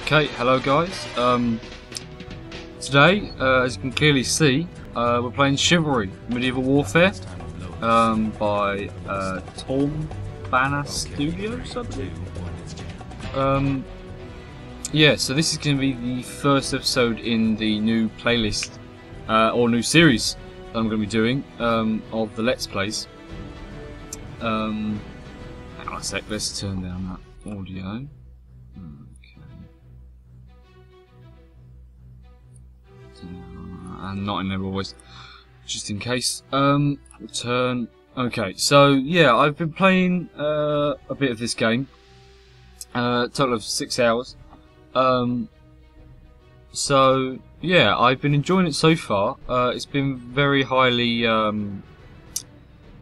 Okay, hello guys. Today, as you can clearly see, we're playing Chivalry, Medieval Warfare, by Tom Banner Studios, I believe. Yeah, so this is going to be the first episode in the new playlist, or new series that I'm going to be doing, of the Let's Plays. Hang on a sec, let's turn down that audio. And not in their voice, just in case. Return. Okay, so yeah, I've been playing a bit of this game. Total of 6 hours. So yeah, I've been enjoying it so far. It's been very highly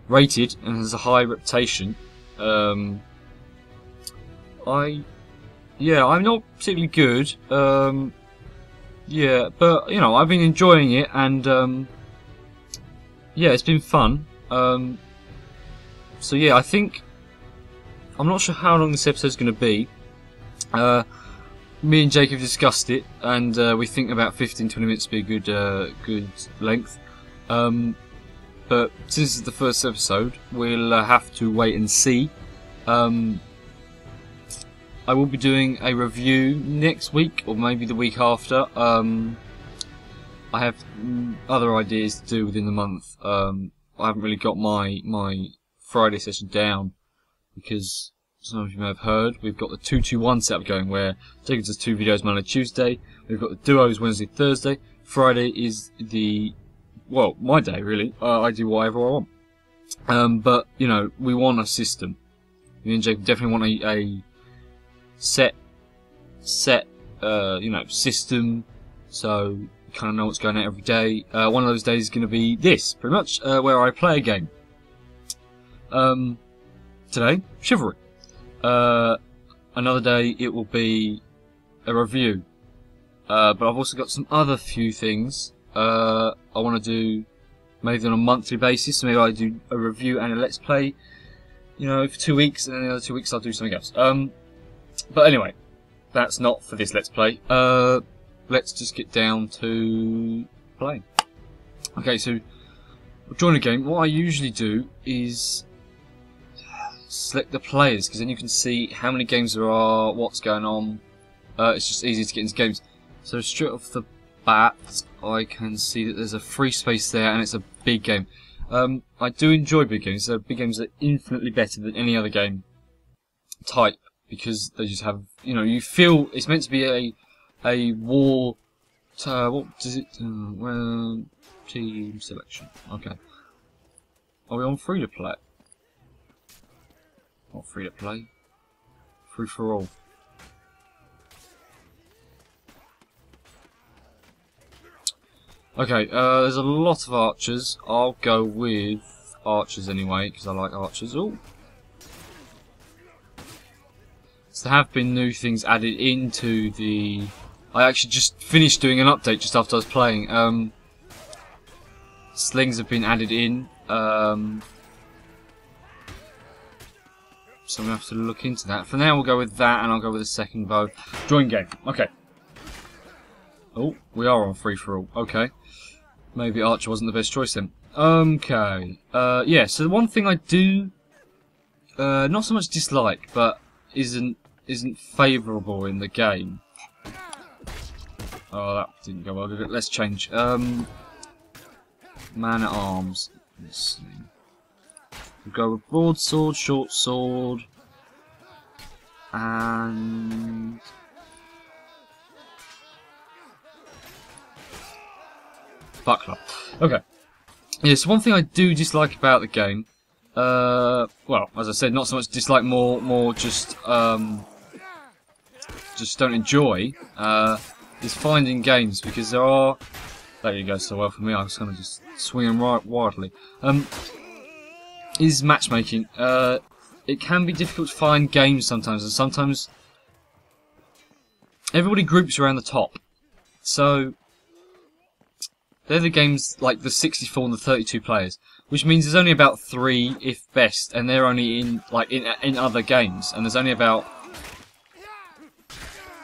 rated and has a high reputation. I'm not particularly good. Yeah, but you know, I've been enjoying it, and yeah, it's been fun. So yeah, I think I'm not sure how long this episode's going to be. Me and Jake have discussed it, and we think about 15-20 minutes would be a good length. But since it's the first episode, we'll have to wait and see. I will be doing a review next week, or maybe the week after. I have other ideas to do within the month. I haven't really got my Friday session down, because some of you may have heard, we've got the 2-2-1 setup going, where Jacob does 2 videos Monday, Tuesday. We've got the duos Wednesday, Thursday. Friday is my day, really. I do whatever I want. But, you know, we want a system. Me and Jacob definitely want a set system, so you kind of know what's going on every day. One of those days is going to be this, pretty much, where I play a game. Today, Chivalry. Another day it will be a review. But I've also got some other few things I want to do, maybe on a monthly basis. So maybe I do a review and a let's play, you know, for 2 weeks, and then the other 2 weeks I'll do something else. But anyway, that's not for this let's play. Let's just get down to playing. Okay, so we'll join a game. What I usually do is select the players, because then you can see how many games there are, what's going on. It's just easy to get into games. So straight off the bat, I can see that there's a free space there, and it's a big game. I do enjoy big games. So big games are infinitely better than any other game type, because they just have, you know, you feel it's meant to be a war. What does it? Well, team selection. Okay. Are we on free to play? Not free to play. Free for all. Okay. There's a lot of archers. I'll go with archers anyway, because I like archers. Oh. So there have been new things added into the... I actually just finished doing an update just after I was playing. Slings have been added in. So I'm going to have to look into that. For now we'll go with that, and I'll go with a second bow. Join game. Okay. Oh, we are on free for all. Okay. Maybe archer wasn't the best choice then. Okay. Yeah, so the one thing I do... not so much dislike, but isn't favourable in the game. Oh, that didn't go well, did it? Let's change. Man at arms. Let's see. We'll go with broadsword, short sword, and buckler. Okay. Yes, one thing I do dislike about the game. Well, as I said, not so much dislike, more just don't enjoy, is finding games, because there are... There you go, so well for me, I was kind of just swinging right wildly. Is matchmaking. It can be difficult to find games sometimes, and sometimes everybody groups around the top. So they're the games like the 64 and the 32 players, which means there's only about 3, if best, and they're only in other games, and there's only about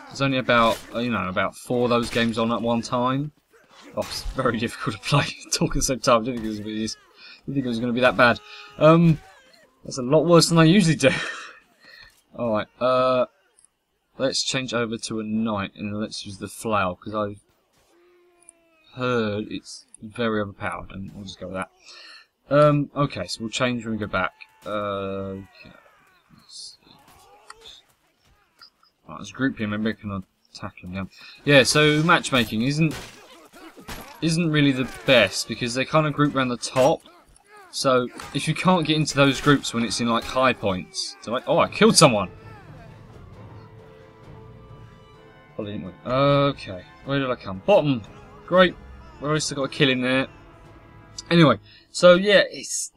There's only about, about 4 of those games on at one time. Oh, it's very difficult to play. Talking so tough. I didn't think it was going to be that bad. That's a lot worse than I usually do. Alright, let's change over to a knight and let's use the flail, because I've heard it's very overpowered, and we'll just go with that. Okay, so we'll change when we go back. Okay. Let's see. Right, let's group him and maybe I can tackle him down. Yeah, so matchmaking isn't really the best, because they kind of group around the top. So if you can't get into those groups when it's in like high points, so like, oh, I killed someone. Well, didn't we? Okay, where did I come? Bottom. Great. Well, at least I got a kill in there. Anyway, so yeah, it's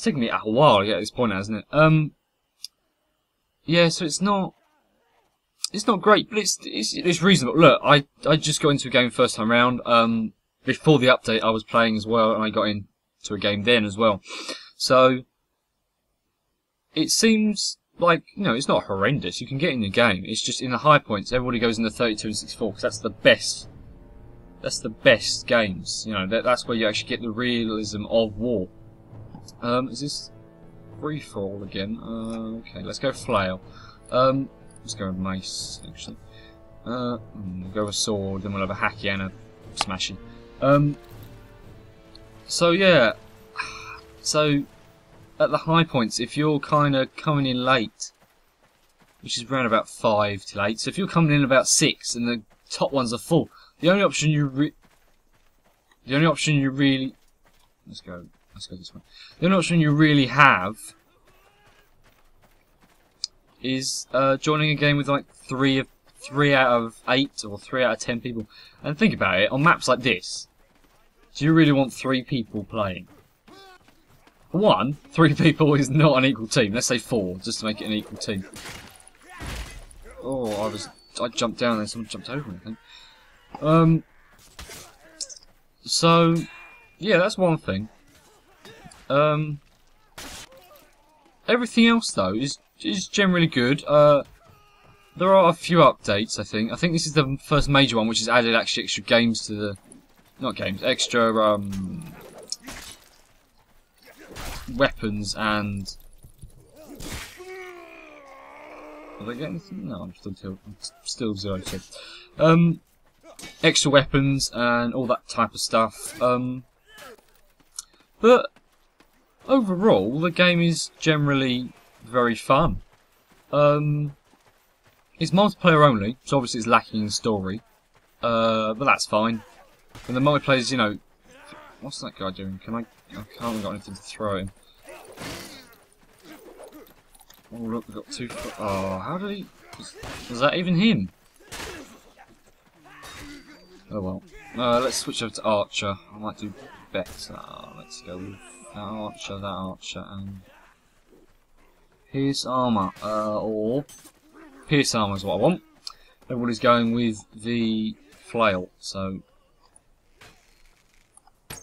taking me a while to get to this point, hasn't it? Yeah, so it's not great, but it's reasonable. Look, I just got into a game first time round. Before the update, I was playing as well, and I got into a game then as well. So it seems like, it's not horrendous. You can get in the game. It's just in the high points, everybody goes in the 32 and 64 because that's the best. That's the best games. That's where you actually get the realism of war. Is this free for all again? Okay, let's go flail. Let's go with mace, actually. We'll go with sword, then we'll have a hacky and a smashy. So yeah. So at the high points, if you're kind of coming in late, which is around about 5 till 8, so if you're coming in about 6 and the top ones are full, the only option you really let's go this way. The only option you really have is joining a game with like 3 out of 8 or 3 out of 10 people. And think about it, on maps like this, do you really want 3 people playing? For one, 3 people is not an equal team. Let's say 4, just to make it an equal team. Oh, I jumped down there, someone jumped over me, I think. So yeah, that's one thing. Everything else though is generally good. There are a few updates, I think. I think this is the first major one, which has added actually extra games to the... Not games, extra weapons and... Did I get anything? No, I'm still 0-2. Extra weapons and all that type of stuff. But overall, the game is generally very fun. It's multiplayer only, so obviously it's lacking in story. But that's fine. And the multiplayer is, what's that guy doing? I haven't got anything to throw at him. Oh look, we've got 2 foot. Oh, how did he... Was that even him? Oh well. Let's switch over to Archer. I might do better. Let's go with that Archer, and... Pierce Armour. Or... Pierce Armour is what I want. Everybody's going with the flail, so... Oh,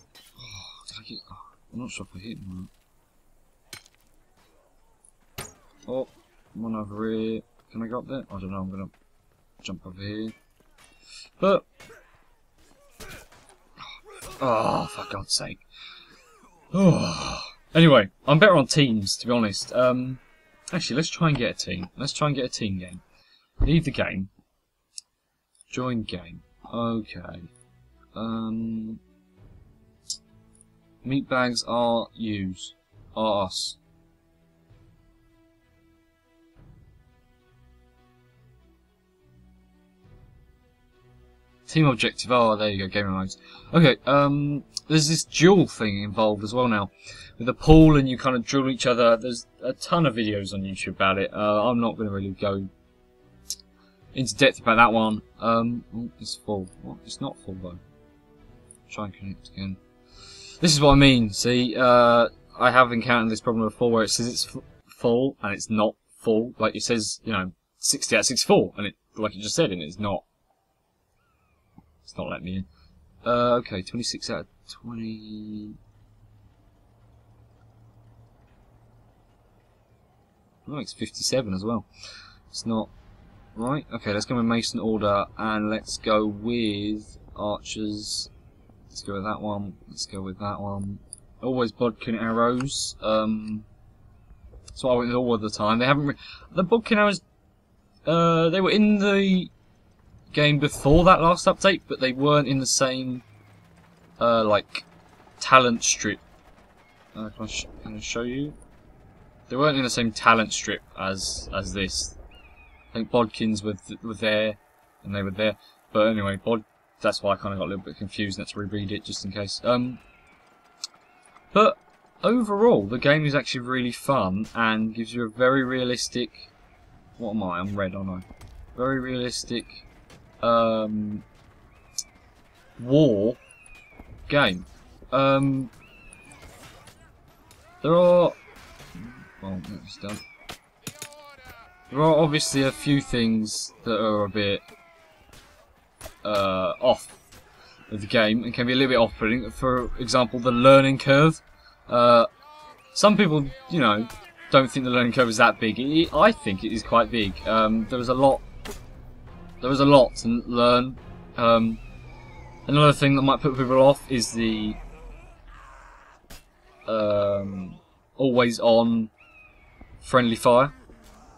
did I get... Oh, I'm not sure if I hit him. Oh, one over here. Can I go up there? I don't know, I'm gonna jump over here. But... Oh, for God's sake. Oh. Anyway, I'm better on teams, to be honest. Actually, let's try and get a team. Let's try and get a team game. Leave the game. Join game. Okay. Meat bags are us. Team objective. Oh, there you go. Gamer modes. Okay. There's this duel thing involved as well now, with a pool and you kind of drill each other. There's a ton of videos on YouTube about it. I'm not going to really go into depth about that one. Oh, it's full. What? It's not full though. Try and connect again. This is what I mean. See, I have encountered this problem before where it says it's full and it's not full. Like it says, 60 out of 64, and it, like it just said, and it's not. It's not letting me in. Okay, 26 out of 20. Oh, it's 57 as well. It's not Right, okay, let's go with Mason order, and let's go with archers. Let's go with that one. Let's go with that one. Always bodkin arrows. So I went with all of the time. They haven't. The bodkin arrows. They were in the game before that last update, but they weren't in the same like talent strip. Can I show you? They weren't in the same talent strip as this. I think bodkins were there, and they were there. But anyway, that's why I kind of got a little bit confused. Let's reread it just in case. But overall, the game is actually really fun and gives you a very realistic. What am I? I'm red, aren't I? Very realistic war game. There are. Well, that's done. There are obviously a few things that are a bit off of the game and can be a little bit off-putting. For example, the learning curve. Some people, you know, don't think the learning curve is that big. I think it is quite big. There was a lot to learn. Another thing that might put people off is the always on friendly fire.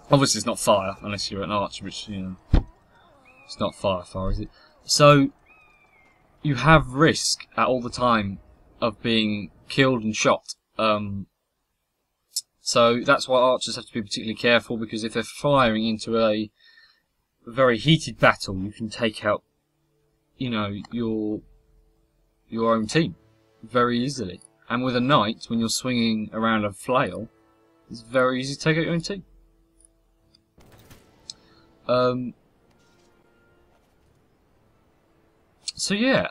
Obviously, it's not fire unless you're an archer, which, you know, it's not fire, is it? So you have risk at all the time of being killed and shot. So that's why archers have to be particularly careful, because if they're firing into a very heated battle, you can take out, you know, your own team very easily. And with a knight, when you're swinging around a flail, it's very easy to take out your own team. So yeah,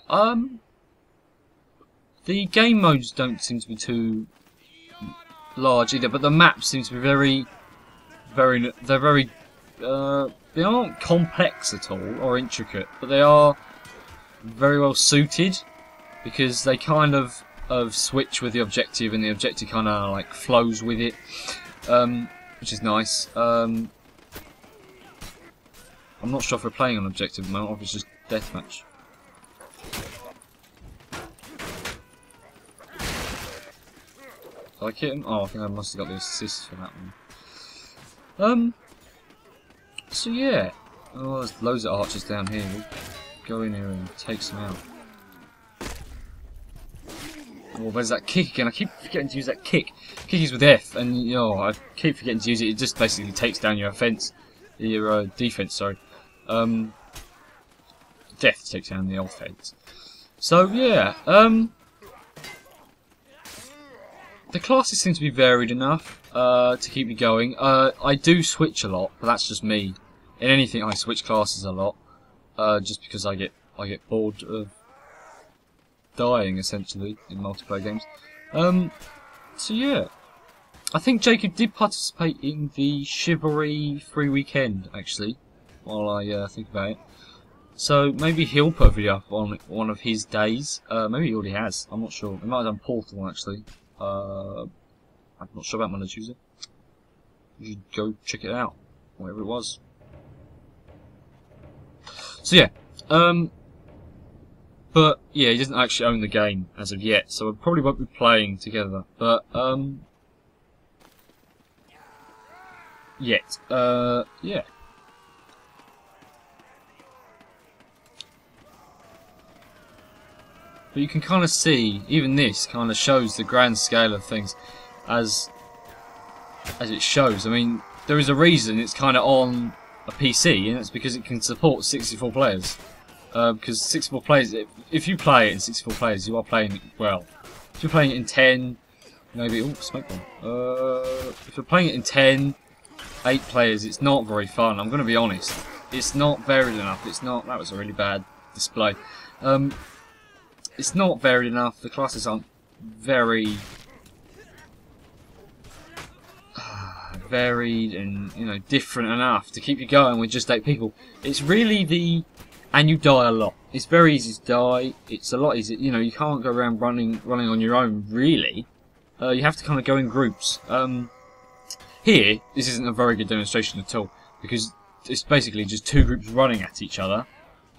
the game modes don't seem to be too large either, but the maps seem to be very, they aren't complex at all or intricate, but they are very well suited, because they kind of switch with the objective, and the objective kind of like flows with it, which is nice. I'm not sure if we're playing on objective at the moment, or if it's just deathmatch. Did I hit him? Oh, I think I must have got the assist for that one. So yeah. Oh, there's loads of archers down here. We'll go in here and take some out. Oh, where's that kick again? I keep forgetting to use that kick. Kick is with F, and you know, I keep forgetting to use it. It just basically takes down your offense, your defense. Sorry, death takes down the offense. So yeah, the classes seem to be varied enough to keep me going. I do switch a lot, but that's just me. In anything, I switch classes a lot, just because I get bored of dying essentially in multiplayer games. So yeah, I think Jacob did participate in the Chivalry free weekend actually. While I think about it, so maybe he'll put a video up on one of his days. Maybe he already has. I'm not sure. He might have done Portal actually. I'm not sure about Monday, Tuesday. You should go check it out, whatever it was. So yeah, but yeah, he doesn't actually own the game as of yet, so we probably won't be playing together. But yet, yeah. But you can kind of see, even this kind of shows the grand scale of things as it shows. I mean, there is a reason it's kind of on a PC, and it's because it can support 64 players. Because 64 players, if you play it in 64 players, you are playing it well. If you're playing it in 10, maybe, oh, smoke bomb. If you're playing it in 10, 8 players, it's not very fun. I'm going to be honest. It's not varied enough. It's not. That was a really bad display. It's not varied enough. The classes aren't very varied and, you know, different enough to keep you going with just 8 people. It's really and you die a lot. It's very easy to die. It's a lot easier. You know, you can't go around running on your own. Really, you have to kind of go in groups. Here, this isn't a very good demonstration at all, because it's basically just two groups running at each other.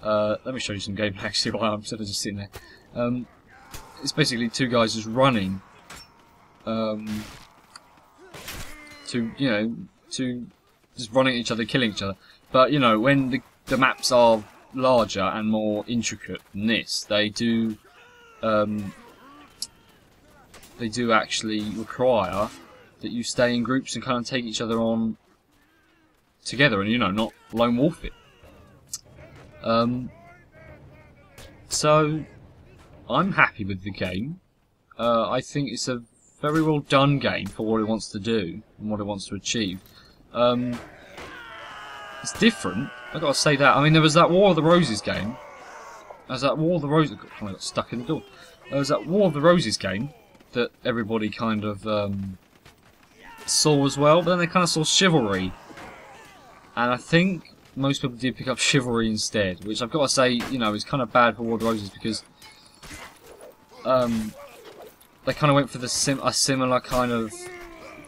Let me show you some gameplay actually while I'm sort of just sitting there. It's basically two guys just running. To just running at each other, killing each other. But you know, when the maps are larger and more intricate than this, they do actually require that you stay in groups and kind of take each other on together, and not lone wolf it. So I'm happy with the game. I think it's a very well done game for what it wants to do and what it wants to achieve. It's different, I've got to say that. I mean, there was that War of the Roses game. There's that War of the Roses... I got stuck in the door. There was that War of the Roses game that everybody kind of saw as well, but then they kind of saw Chivalry. And I think most people did pick up Chivalry instead, which I've got to say, is kind of bad for War of the Roses because they kind of went for a similar kind of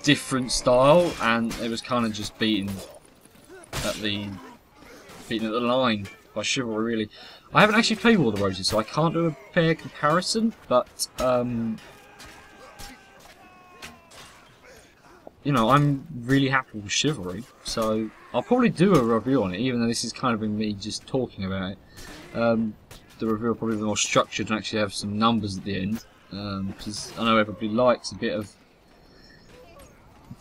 different style, and it was kind of just beaten at the line by Chivalry, really. I haven't actually played War of the Roses, so I can't do a fair comparison, but I'm really happy with Chivalry, so I'll probably do a review on it, even though this is kind of been me just talking about it. The review will probably be more structured and actually have some numbers at the end, because I know everybody likes a bit of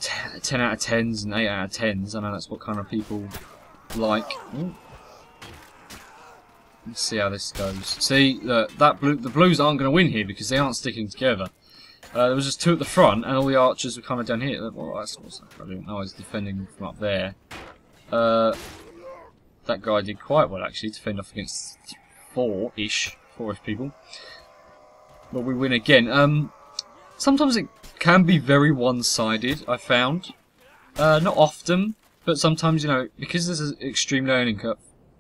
10 out of 10s and 8 out of 10s. I know that's what kind of people like. Ooh. Let's see how this goes. See, the blues aren't going to win here because they aren't sticking together. There was just two at the front, and all the archers were kind of down here. Well, that's what's I don't know. I was defending from up there. That guy did quite well actually to fend off against four-ish people. But we win again. Sometimes it can be very one-sided, I found. Not often, but sometimes, because there's an extreme learning curve,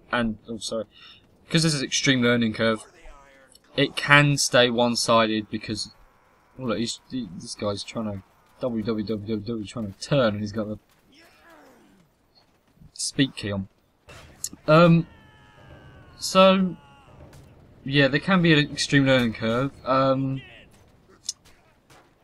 because there's an extreme learning curve, it can stay one-sided because, oh look, this guy's trying to, trying to turn, and he's got the speak key on. So, yeah, there can be an extreme learning curve,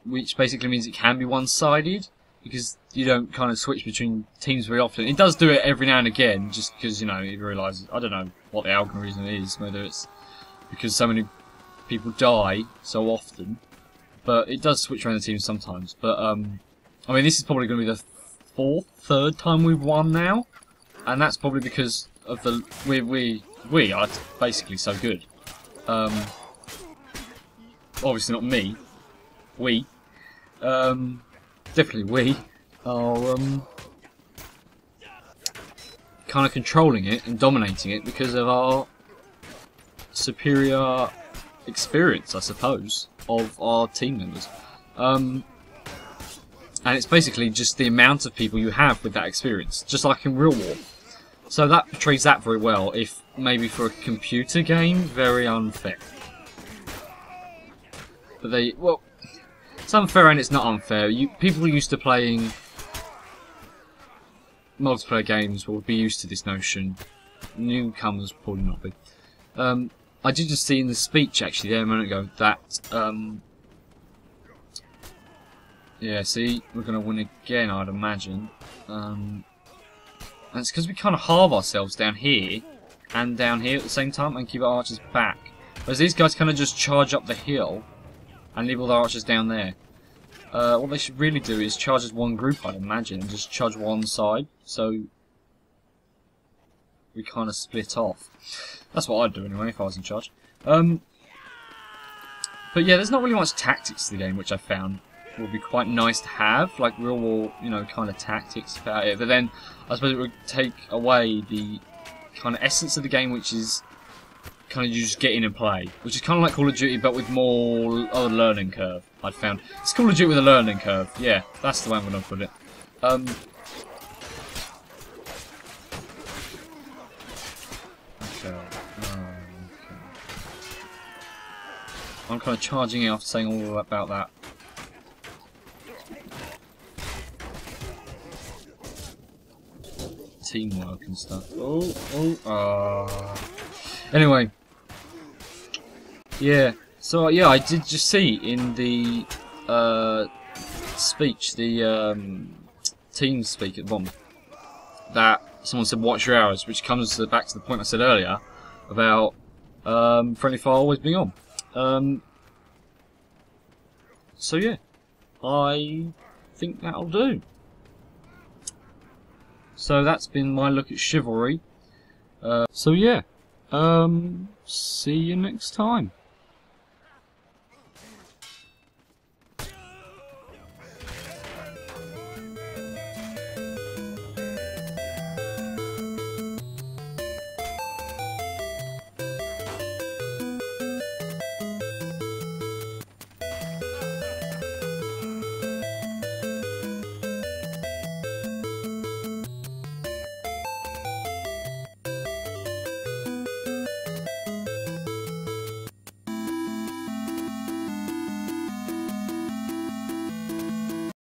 which basically means it can be one-sided, because you don't kind of switch between teams very often. It does do it every now and again, just because, it realises, I don't know what the algorithm is, whether it's because so many people die so often, but it does switch around the teams sometimes. But, I mean, this is probably going to be the third time we've won now, and that's probably because of the, we are basically so good. Obviously not me, we. Definitely we are kind of controlling it and dominating it because of our superior experience, I suppose, of our team members. And it's basically just the amount of people you have with that experience, just like in Real War. So that portrays that very well, if maybe for a computer game, very unfair. But well, it's unfair and it's not unfair. People used to playing multiplayer games will be used to this notion. Newcomers probably not be. I did just see in the speech actually there a minute ago that yeah, see, we're gonna win again, I'd imagine. And it's because we kind of halve ourselves down here and down here at the same time and keep our archers back. Whereas these guys kind of just charge up the hill and leave all the archers down there. What they should really do is charge as one group, I'd imagine, and just charge one side, so we kind of split off. That's what I'd do anyway if I was in charge. But yeah, there's not really much tactics to the game, which I found would be quite nice to have, like Real War, kind of tactics about it. But then I suppose it would take away the kind of essence of the game, which is kind of you just get in and play, which is kind of like Call of Duty but with more of a learning curve. I'd found it's Call of Duty with a learning curve. Yeah, that's the way I'm going to put it. Okay. I'm kind of charging it after saying all about that. teamwork and stuff. Anyway, yeah. So yeah, I did just see in the speech, the team speak at the bottom, that someone said watch your hours, which comes back to the point I said earlier about friendly fire always being on. So yeah, I think that'll do. So that's been my look at Chivalry. So yeah, see you next time.